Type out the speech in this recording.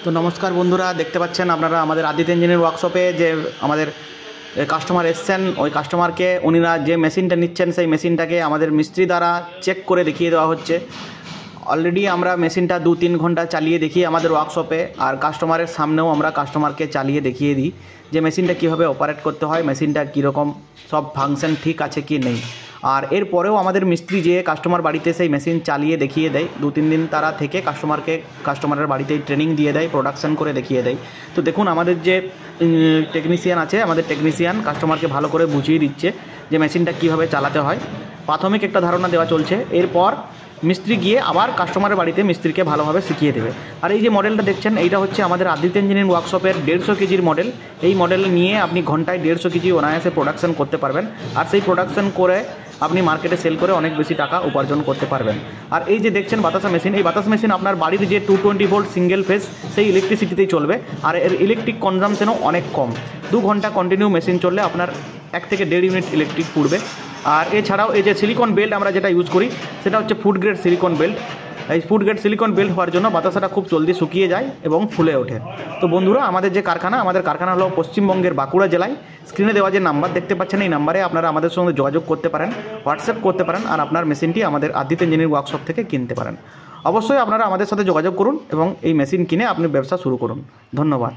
তো নমস্কার বন্ধুরা, দেখতে পাচ্ছেন আপনারা আমাদের আদিত্য ইঞ্জিনিয়ারিং ওয়ার্কশপে যে আমাদের কাস্টমার এসছেন, ওই কাস্টমারকে উনিরা যে মেশিনটা নিচ্ছেন সেই মেশিনটাকে আমাদের মিস্ত্রি দ্বারা চেক করে দেখিয়ে দেওয়া হচ্ছে। অলরেডি আমরা মেশিনটা 2-3 ঘন্টা চালিয়ে দেখি আমাদের ওয়ার্কশপে, আর কাস্টমারের সামনেও আমরা কাস্টমারকে চালিয়ে দেখিয়ে দিই যে মেশিনটা কীভাবে অপারেট করতে হয়, মেশিনটা কীরকম সব ফাংশন ঠিক আছে কি নেই। আর এরপরেও আমাদের মিস্ত্রি যে কাস্টমার বাড়িতে সেই মেশিন চালিয়ে দেখিয়ে দেয়, 2-3 দিন তারা থেকে কাস্টমারের বাড়িতেই ট্রেনিং দিয়ে দেয়, প্রোডাকশান করে দেখিয়ে দেয়। তো দেখুন আমাদের যে টেকনিশিয়ান আছে, আমাদের টেকনিশিয়ান কাস্টমারকে ভালো করে বুঝিয়ে দিচ্ছে যে মেশিনটা কীভাবে চালাতে হয়। প্রাথমিক একটা ধারণা দেওয়া চলছে, এরপর মিস্ত্রি গিয়ে আবার কাস্টমারের বাড়িতে মিস্ত্রিকে ভালোভাবে শিখিয়ে দেবে। আর এই যে মডেলটা দেখছেন, এইটা হচ্ছে আমাদের আদিত্য ইঞ্জিনিয়ারিং ওয়ার্কশপের 150 কেজির মডেল। এই মডেল নিয়ে আপনি ঘন্টায় 150 কেজি অনায়াসে প্রোডাকশান করতে পারবেন, আর সেই প্রোডাকশান করে আপনি মার্কেটে সেল করে অনেক বেশি টাকা উপার্জন করতে পারবেন। আর এই যে দেখছেন বাতাসা মেশিন, এই বাতাস মেশিন আপনার বাড়ির যে 220 ভোল্ট সিঙ্গেল ফেজ সেই ইলেকট্রিসিটিতেই চলবে, আর এর ইলেকট্রিক কনজামশনও অনেক কম। 2 ঘন্টা কন্টিনিউ মেশিন চললে আপনার 1 থেকে 1.5 ইউনিট ইলেকট্রিক পুড়বে। আর এছাড়াও এই যে সিলিকন বেল্ট আমরা যেটা ইউজ করি, সেটা হচ্ছে ফুড গ্রেড সিলিকন বেল্ট। এই ফুড গ্রেড সিলিকন বেল্ট হওয়ার জন্য বাতাসাটা খুব জলদি শুকিয়ে যায় এবং ফুলে ওঠে। তো বন্ধুরা, আমাদের কারখানা হলো পশ্চিমবঙ্গের বাঁকুড়া জেলায়। স্ক্রিনে দেওয়া যে নাম্বার দেখতে পাচ্ছেন, এই নাম্বারে আপনারা আমাদের সঙ্গে যোগাযোগ করতে পারেন, হোয়াটসঅ্যাপ করতে পারেন, আর আপনার মেশিনটি আমাদের আদিত্য ইঞ্জিনিয়ারিং ওয়ার্কশপ থেকে কিনতে পারেন। অবশ্যই আপনারা আমাদের সাথে যোগাযোগ করুন এবং এই মেশিন কিনে আপনি ব্যবসা শুরু করুন। ধন্যবাদ।